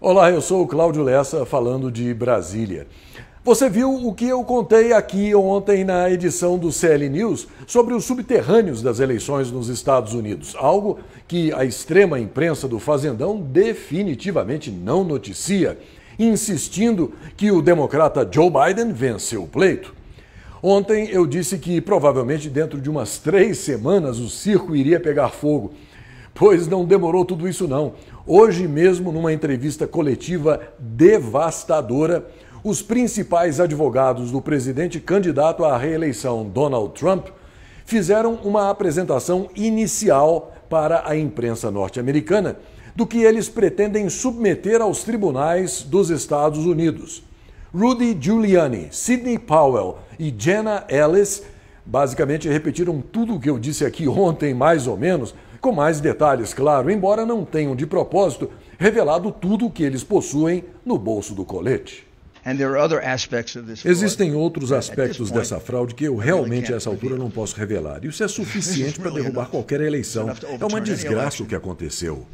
Olá, eu sou o Cláudio Lessa, falando de Brasília. Você viu o que eu contei aqui ontem na edição do CL News sobre os subterrâneos das eleições nos Estados Unidos, algo que a extrema imprensa do Fazendão definitivamente não noticia, insistindo que o democrata Joe Biden venceu o pleito. Ontem eu disse que provavelmente dentro de umas 3 semanas o circo iria pegar fogo. Pois não demorou tudo isso não. Hoje mesmo, numa entrevista coletiva devastadora, os principais advogados do presidente candidato à reeleição, Donald Trump, fizeram uma apresentação inicial para a imprensa norte-americana do que eles pretendem submeter aos tribunais dos Estados Unidos. Rudy Giuliani, Sidney Powell e Jenna Ellis basicamente repetiram tudo o que eu disse aqui ontem, mais ou menos, com mais detalhes, claro, embora não tenham de propósito revelado tudo o que eles possuem no bolso do colete. Existem outros aspectos dessa fraude que eu realmente a essa altura não posso revelar. Isso é suficiente para derrubar qualquer eleição. É uma desgraça o que aconteceu.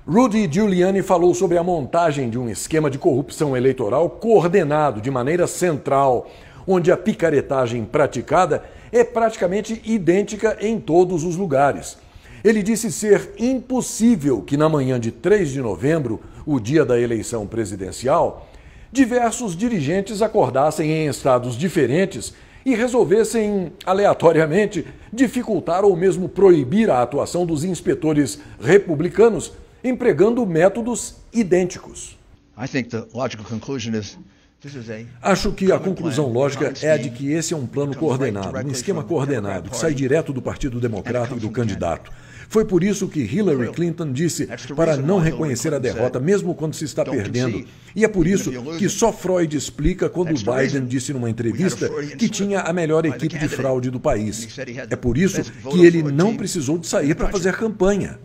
Rudy Giuliani falou sobre a montagem de um esquema de corrupção eleitoral coordenado de maneira central, onde a picaretagem praticada é praticamente idêntica em todos os lugares. Ele disse ser impossível que na manhã de 3 de novembro, o dia da eleição presidencial, diversos dirigentes acordassem em estados diferentes e resolvessem, aleatoriamente, dificultar ou mesmo proibir a atuação dos inspetores republicanos, empregando métodos idênticos. Acho que a conclusão lógica é a de que esse é um plano coordenado, um esquema coordenado, que sai direto do Partido Democrata e do candidato. Foi por isso que Hillary Clinton disse para não reconhecer a derrota, mesmo quando se está perdendo. E é por isso que só Freud explica quando Biden disse numa entrevista que tinha a melhor equipe de fraude do país. É por isso que ele não precisou de sair para fazer campanha.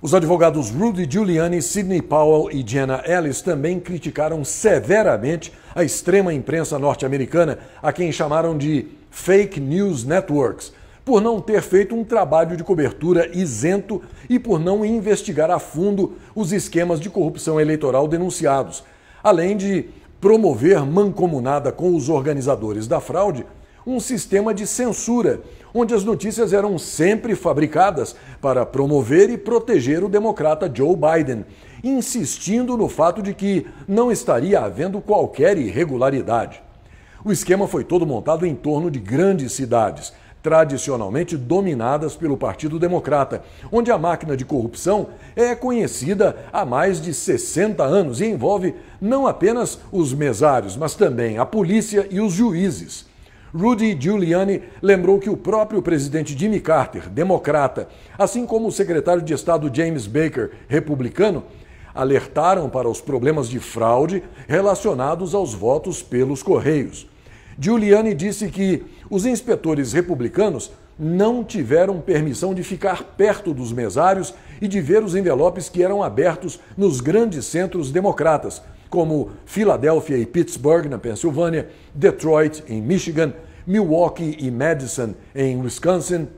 Os advogados Rudy Giuliani, Sidney Powell e Jenna Ellis também criticaram severamente a extrema imprensa norte-americana, a quem chamaram de fake news networks, por não ter feito um trabalho de cobertura isento e por não investigar a fundo os esquemas de corrupção eleitoral denunciados, além de promover mancomunada com os organizadores da fraude um sistema de censura, onde as notícias eram sempre fabricadas para promover e proteger o democrata Joe Biden, insistindo no fato de que não estaria havendo qualquer irregularidade. O esquema foi todo montado em torno de grandes cidades, tradicionalmente dominadas pelo Partido Democrata, onde a máquina de corrupção é conhecida há mais de 60 anos e envolve não apenas os mesários, mas também a polícia e os juízes. Rudy Giuliani lembrou que o próprio presidente Jimmy Carter, democrata, assim como o secretário de Estado James Baker, republicano, alertaram para os problemas de fraude relacionados aos votos pelos Correios. Giuliani disse que os inspetores republicanos não tiveram permissão de ficar perto dos mesários e de ver os envelopes que eram abertos nos grandes centros democratas, como Filadélfia e Pittsburgh, na Pensilvânia, Detroit, em Michigan, Milwaukee e Madison, em Wisconsin,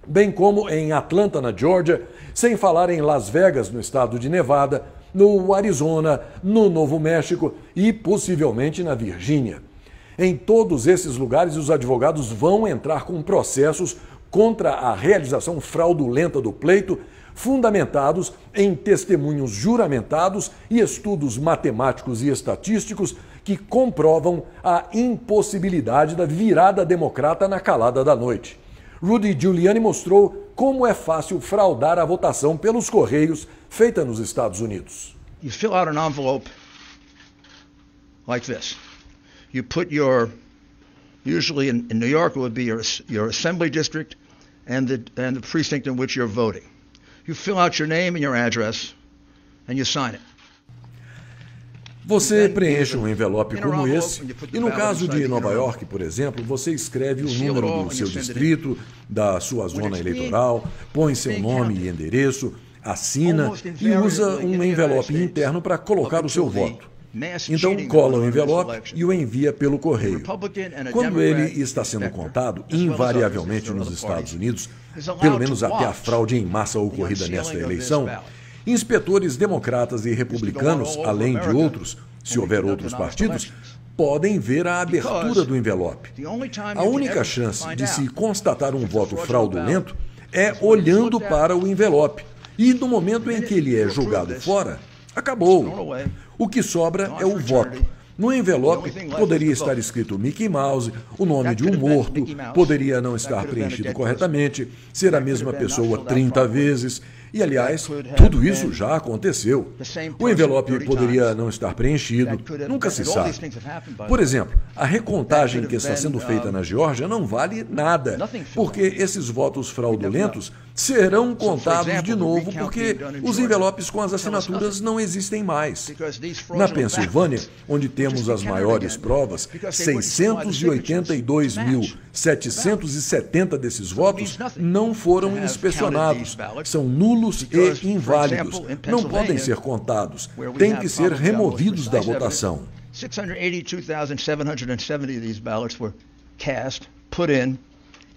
bem como em Atlanta, na Georgia, sem falar em Las Vegas, no estado de Nevada, no Arizona, no Novo México e possivelmente na Virgínia. Em todos esses lugares, os advogados vão entrar com processos contra a realização fraudulenta do pleito, fundamentados em testemunhos juramentados e estudos matemáticos e estatísticos que comprovam a impossibilidade da virada democrata na calada da noite. Rudy Giuliani mostrou como é fácil fraudar a votação pelos Correios feita nos Estados Unidos. You fill out an envelope like this. You put usually in New York it would be your assembly district and the precinct in which you're voting. You fill out your name and your address and you sign it. Você preenche um envelope como esse e no caso de Nova York, por exemplo, você escreve o número do seu distrito, da sua zona eleitoral, põe seu nome e endereço, assina e usa um envelope interno para colocar o seu voto. Então cola o envelope e o envia pelo correio. Quando ele está sendo contado, invariavelmente nos Estados Unidos, pelo menos até a fraude em massa ocorrida nesta eleição, inspetores democratas e republicanos, além de outros, se houver outros partidos, podem ver a abertura do envelope. A única chance de se constatar um voto fraudulento é olhando para o envelope. E no momento em que ele é jogado fora, acabou. O que sobra é o voto. No envelope poderia estar escrito Mickey Mouse, o nome de um morto, poderia não estar preenchido corretamente, ser a mesma pessoa 30 vezes. E, aliás, tudo isso já aconteceu. O envelope poderia não estar preenchido, nunca se sabe. Por exemplo, a recontagem que está sendo feita na Geórgia não vale nada, porque esses votos fraudulentos serão contados de novo porque os envelopes com as assinaturas não existem mais. Na Pensilvânia, onde temos as maiores provas, 682.770 desses votos não foram inspecionados. São nulos e inválidos. Não podem ser contados. Têm que ser removidos da votação. 682,770 of these ballots were cast, put in,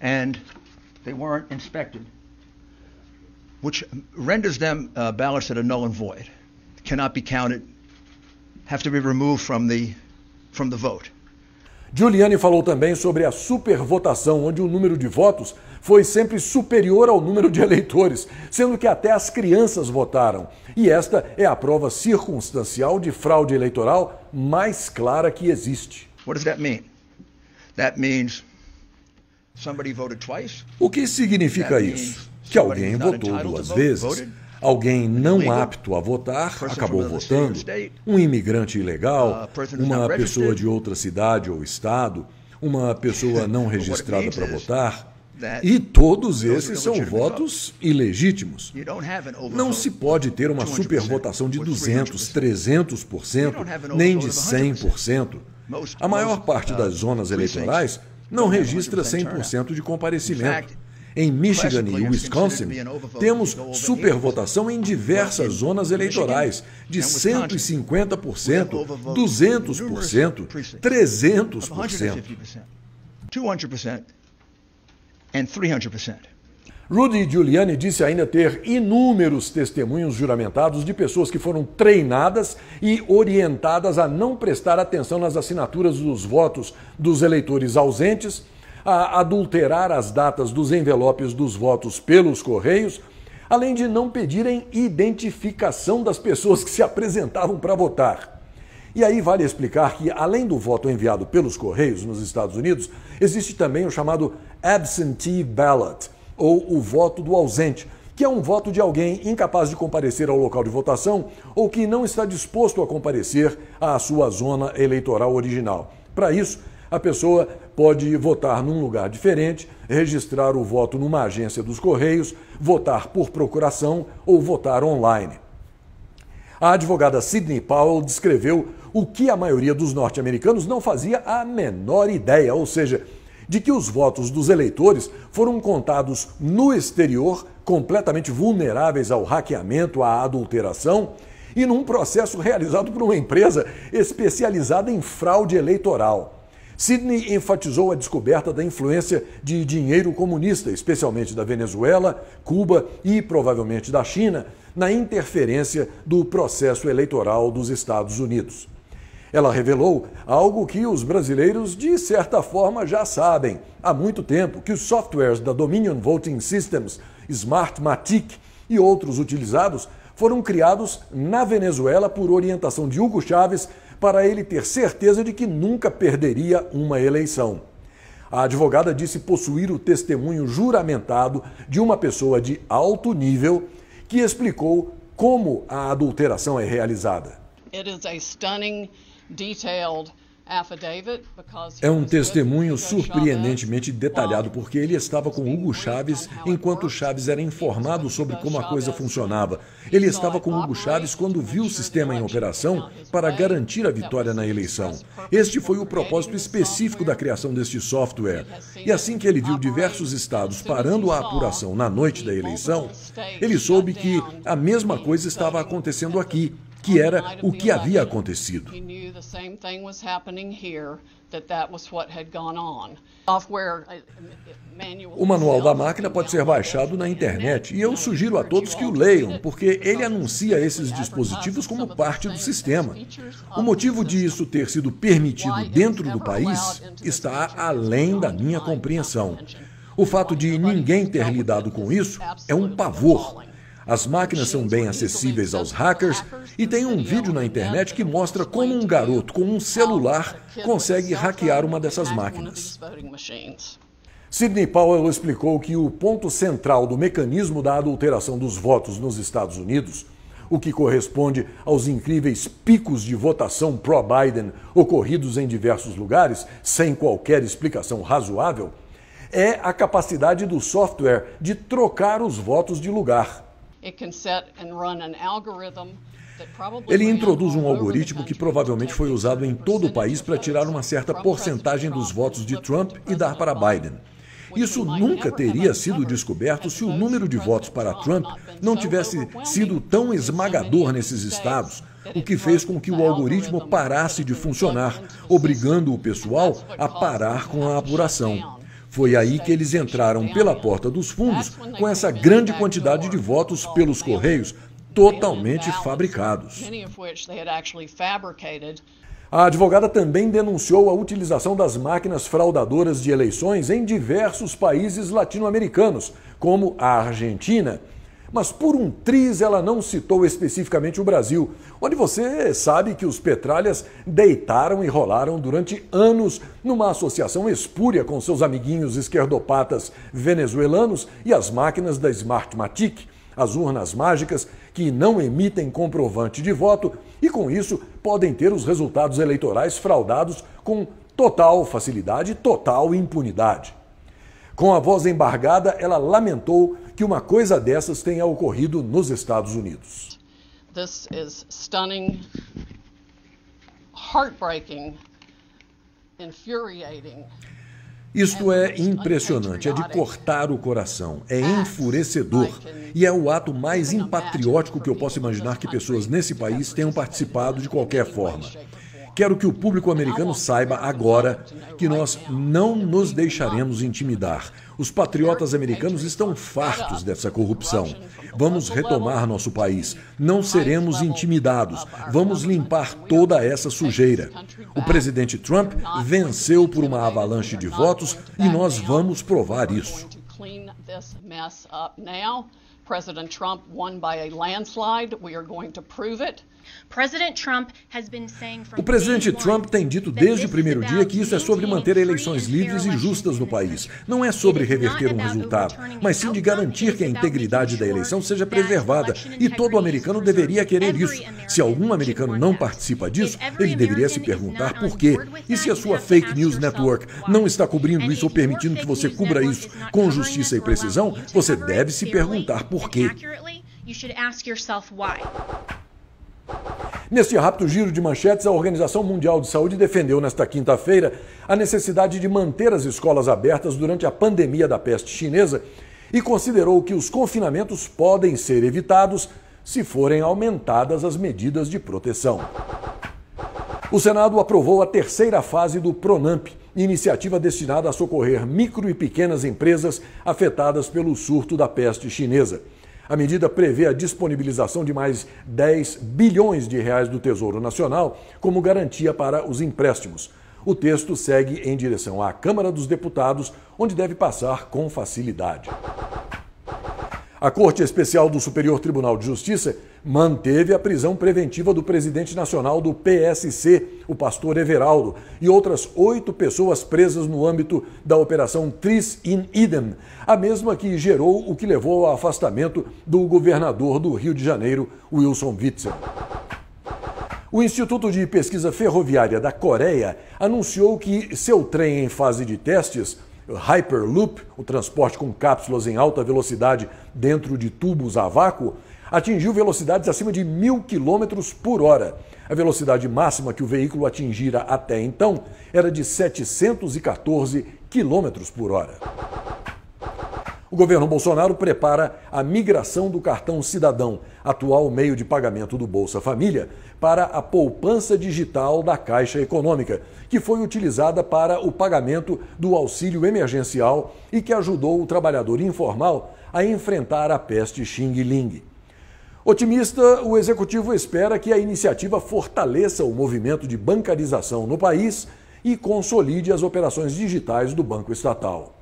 and they weren't inspected, which renders them ballots that are null and void, cannot be counted, have to be removed from the vote. Giuliani falou também sobre a supervotação, onde o número de votos foi sempre superior ao número de eleitores, sendo que até as crianças votaram. E esta é a prova circunstancial de fraude eleitoral mais clara que existe. What does that mean? That means somebody voted twice. O que significa isso? Que alguém votou duas vezes. Alguém não apto a votar acabou votando, um imigrante ilegal, uma pessoa de outra cidade ou estado, uma pessoa não registrada para votar. E todos esses são votos ilegítimos. Não se pode ter uma supervotação de 200%, 300%, nem de 100%. A maior parte das zonas eleitorais não registra 100% de comparecimento. Em Michigan e Wisconsin, temos supervotação em diversas zonas eleitorais, de 150%, 200%, 300%. 200% and 300%. Rudy Giuliani disse ainda ter inúmeros testemunhos juramentados de pessoas que foram treinadas e orientadas a não prestar atenção nas assinaturas dos votos dos eleitores ausentes, a adulterar as datas dos envelopes dos votos pelos correios, além de não pedirem identificação das pessoas que se apresentavam para votar. E aí vale explicar que, além do voto enviado pelos correios nos Estados Unidos, existe também o chamado absentee ballot, ou o voto do ausente, que é um voto de alguém incapaz de comparecer ao local de votação ou que não está disposto a comparecer à sua zona eleitoral original. Para isso, a pessoa pode votar num lugar diferente, registrar o voto numa agência dos Correios, votar por procuração ou votar online. A advogada Sidney Powell descreveu o que a maioria dos norte-americanos não fazia a menor ideia, ou seja, de que os votos dos eleitores foram contados no exterior, completamente vulneráveis ao hackeamento, à adulteração, e num processo realizado por uma empresa especializada em fraude eleitoral. Sidney enfatizou a descoberta da influência de dinheiro comunista, especialmente da Venezuela, Cuba e provavelmente da China, na interferência do processo eleitoral dos Estados Unidos. Ela revelou algo que os brasileiros, de certa forma, já sabem há muito tempo, que os softwares da Dominion Voting Systems, Smartmatic e outros utilizados foram criados na Venezuela por orientação de Hugo Chávez para ele ter certeza de que nunca perderia uma eleição. A advogada disse possuir o testemunho juramentado de uma pessoa de alto nível que explicou como a adulteração é realizada. É um testemunho surpreendentemente detalhado porque ele estava com Hugo Chávez enquanto Chávez era informado sobre como a coisa funcionava. Ele estava com Hugo Chávez quando viu o sistema em operação para garantir a vitória na eleição. Este foi o propósito específico da criação deste software. E assim que ele viu diversos estados parando a apuração na noite da eleição, ele soube que a mesma coisa estava acontecendo aqui, que era o que havia acontecido. O manual da máquina pode ser baixado na internet e eu sugiro a todos que o leiam, porque ele anuncia esses dispositivos como parte do sistema. O motivo de isso ter sido permitido dentro do país está além da minha compreensão. O fato de ninguém ter lidado com isso é um pavor. As máquinas são bem acessíveis aos hackers e tem um vídeo na internet que mostra como um garoto com um celular consegue hackear uma dessas máquinas. Sidney Powell explicou que o ponto central do mecanismo da adulteração dos votos nos Estados Unidos, o que corresponde aos incríveis picos de votação pró-Biden ocorridos em diversos lugares, sem qualquer explicação razoável, é a capacidade do software de trocar os votos de lugar. Ele introduz um algoritmo que provavelmente foi usado em todo o país para tirar uma certa porcentagem dos votos de Trump e dar para Biden. Isso nunca teria sido descoberto se o número de votos para Trump não tivesse sido tão esmagador nesses estados, o que fez com que o algoritmo parasse de funcionar, obrigando o pessoal a parar com a apuração. Foi aí que eles entraram pela porta dos fundos com essa grande quantidade de votos pelos correios, totalmente fabricados. A advogada também denunciou a utilização das máquinas fraudadoras de eleições em diversos países latino-americanos, como a Argentina. Mas por um triz ela não citou especificamente o Brasil, onde você sabe que os petralhas deitaram e rolaram durante anos numa associação espúria com seus amiguinhos esquerdopatas venezuelanos e as máquinas da Smartmatic, as urnas mágicas que não emitem comprovante de voto e, com isso, podem ter os resultados eleitorais fraudados com total facilidade e total impunidade. Com a voz embargada, ela lamentou que uma coisa dessas tenha ocorrido nos Estados Unidos. This is stunning, heartbreaking, infuriating. Isto é impressionante, é de cortar o coração, é enfurecedor e é o ato mais impatriótico que eu posso imaginar que pessoas nesse país tenham participado de qualquer forma. Quero que o público americano saiba agora que nós não nos deixaremos intimidar. Os patriotas americanos estão fartos dessa corrupção. Vamos retomar nosso país. Não seremos intimidados. Vamos limpar toda essa sujeira. O presidente Trump venceu por uma avalanche de votos e nós vamos provar isso. President Trump won by a landslide. We are going to prove it. O presidente Trump tem dito desde o primeiro dia que isso é sobre manter eleições livres e justas no país. Não é sobre reverter um resultado, mas sim de garantir que a integridade da eleição seja preservada. E todo americano deveria querer isso. Se algum americano não participa disso, ele deveria se perguntar por quê. E se a sua fake news network não está cobrindo isso ou permitindo que você cubra isso com justiça e precisão, você deve se perguntar por quê. Neste rápido giro de manchetes, a Organização Mundial de Saúde defendeu nesta quinta-feira a necessidade de manter as escolas abertas durante a pandemia da peste chinesa e considerou que os confinamentos podem ser evitados se forem aumentadas as medidas de proteção. O Senado aprovou a terceira fase do PRONAMP, iniciativa destinada a socorrer micro e pequenas empresas afetadas pelo surto da peste chinesa. A medida prevê a disponibilização de mais 10 bilhões de reais do Tesouro Nacional como garantia para os empréstimos. O texto segue em direção à Câmara dos Deputados, onde deve passar com facilidade. A Corte Especial do Superior Tribunal de Justiça manteve a prisão preventiva do presidente nacional do PSC, o pastor Everaldo, e outras 8 pessoas presas no âmbito da Operação Tris in Idem, a mesma que gerou o que levou ao afastamento do governador do Rio de Janeiro, Wilson Witzel. O Instituto de Pesquisa Ferroviária da Coreia anunciou que seu trem em fase de testes, Hyperloop, o transporte com cápsulas em alta velocidade dentro de tubos a vácuo, atingiu velocidades acima de 1.000 km por hora. A velocidade máxima que o veículo atingira até então era de 714 km por hora. O governo Bolsonaro prepara a migração do cartão cidadão, atual meio de pagamento do Bolsa Família, para a poupança digital da Caixa Econômica, que foi utilizada para o pagamento do auxílio emergencial e que ajudou o trabalhador informal a enfrentar a peste Xing-Ling. Otimista, o executivo espera que a iniciativa fortaleça o movimento de bancarização no país e consolide as operações digitais do Banco Estatal.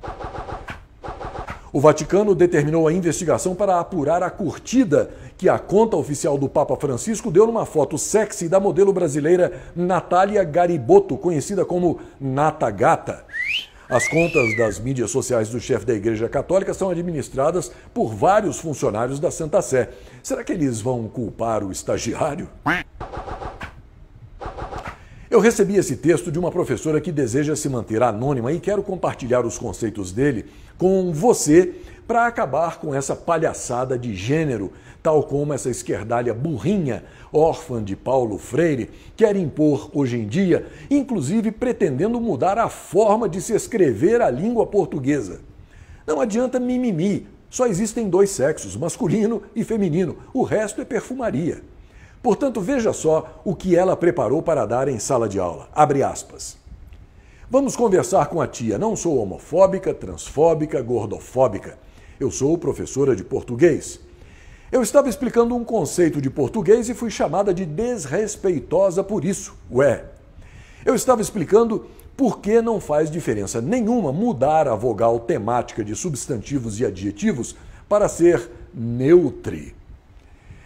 O Vaticano determinou a investigação para apurar a curtida que a conta oficial do Papa Francisco deu numa foto sexy da modelo brasileira Natália Garibotto, conhecida como Nata Gata. As contas das mídias sociais do chefe da Igreja Católica são administradas por vários funcionários da Santa Sé. Será que eles vão culpar o estagiário? Eu recebi esse texto de uma professora que deseja se manter anônima e quero compartilhar os conceitos dele com você para acabar com essa palhaçada de gênero, tal como essa esquerdalha burrinha, órfã de Paulo Freire, quer impor hoje em dia, inclusive pretendendo mudar a forma de se escrever a língua portuguesa. Não adianta mimimi, só existem dois sexos, masculino e feminino, o resto é perfumaria. Portanto, veja só o que ela preparou para dar em sala de aula. Abre aspas. Vamos conversar com a tia. Não sou homofóbica, transfóbica, gordofóbica. Eu sou professora de português. Eu estava explicando um conceito de português e fui chamada de desrespeitosa por isso. Ué, eu estava explicando por que não faz diferença nenhuma mudar a vogal temática de substantivos e adjetivos para ser neutre.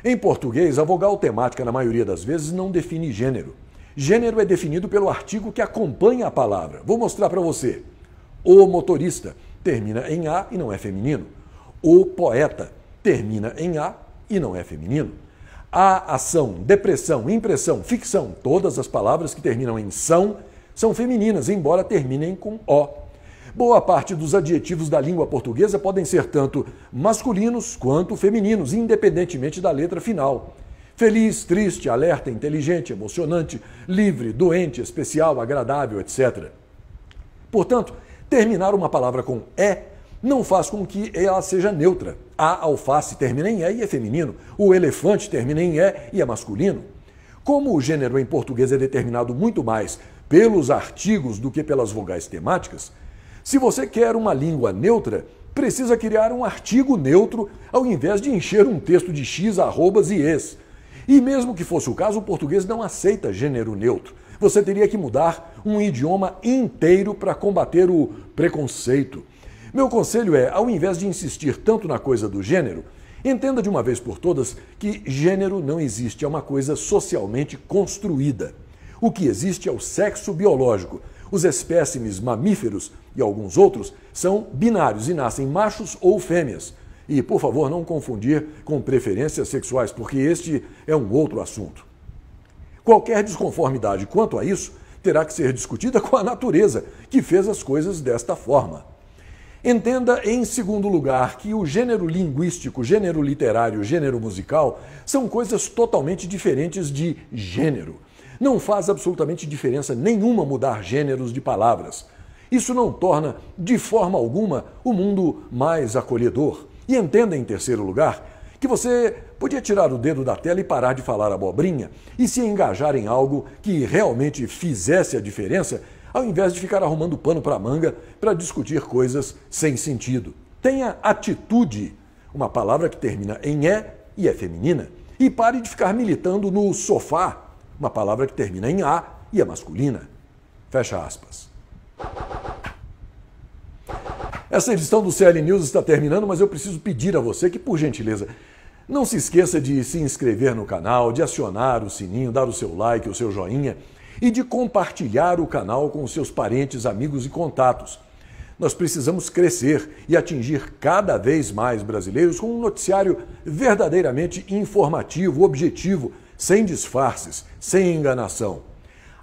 Em português, a vogal temática, na maioria das vezes, não define gênero. Gênero é definido pelo artigo que acompanha a palavra. Vou mostrar para você. O motorista termina em A e não é feminino. O poeta termina em A e não é feminino. A ação, depressão, impressão, ficção, todas as palavras que terminam em são femininas, embora terminem com O. Boa parte dos adjetivos da língua portuguesa podem ser tanto masculinos quanto femininos, independentemente da letra final. Feliz, triste, alerta, inteligente, emocionante, livre, doente, especial, agradável, etc. Portanto, terminar uma palavra com E não faz com que ela seja neutra. A alface termina em E e é feminino. O elefante termina em E e é masculino. Como o gênero em português é determinado muito mais pelos artigos do que pelas vogais temáticas, se você quer uma língua neutra, precisa criar um artigo neutro ao invés de encher um texto de X, arrobas e es. E mesmo que fosse o caso, o português não aceita gênero neutro. Você teria que mudar um idioma inteiro para combater o preconceito. Meu conselho é, ao invés de insistir tanto na coisa do gênero, entenda de uma vez por todas que gênero não existe, é uma coisa socialmente construída. O que existe é o sexo biológico. Os espécimes mamíferos e alguns outros são binários e nascem machos ou fêmeas. E, por favor, não confundir com preferências sexuais, porque este é um outro assunto. Qualquer desconformidade quanto a isso terá que ser discutida com a natureza, que fez as coisas desta forma. Entenda, em segundo lugar, que o gênero linguístico, gênero literário, gênero musical são coisas totalmente diferentes de gênero. Não faz absolutamente diferença nenhuma mudar gêneros de palavras. Isso não torna, de forma alguma, o mundo mais acolhedor. E entenda, em terceiro lugar, que você podia tirar o dedo da tela e parar de falar abobrinha e se engajar em algo que realmente fizesse a diferença, ao invés de ficar arrumando pano para manga para discutir coisas sem sentido. Tenha atitude, uma palavra que termina em e é feminina, e pare de ficar militando no sofá, uma palavra que termina em A e é masculina. Fecha aspas. Essa edição do CL News está terminando, mas eu preciso pedir a você que, por gentileza, não se esqueça de se inscrever no canal, de acionar o sininho, dar o seu like, o seu joinha e de compartilhar o canal com os seus parentes, amigos e contatos. Nós precisamos crescer e atingir cada vez mais brasileiros com um noticiário verdadeiramente informativo, objetivo, sem disfarces, sem enganação.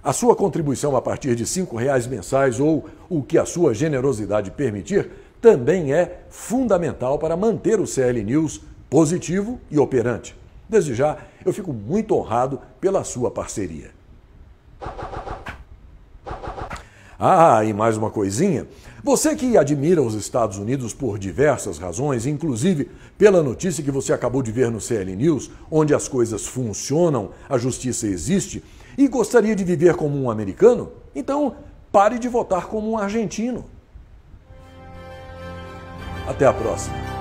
A sua contribuição a partir de R$ 5,00 mensais ou o que a sua generosidade permitir também é fundamental para manter o CL News positivo e operante. Desde já, eu fico muito honrado pela sua parceria. Ah, e mais uma coisinha. Você que admira os Estados Unidos por diversas razões, inclusive pela notícia que você acabou de ver no CL News, onde as coisas funcionam, a justiça existe, e gostaria de viver como um americano, então pare de votar como um argentino. Até a próxima.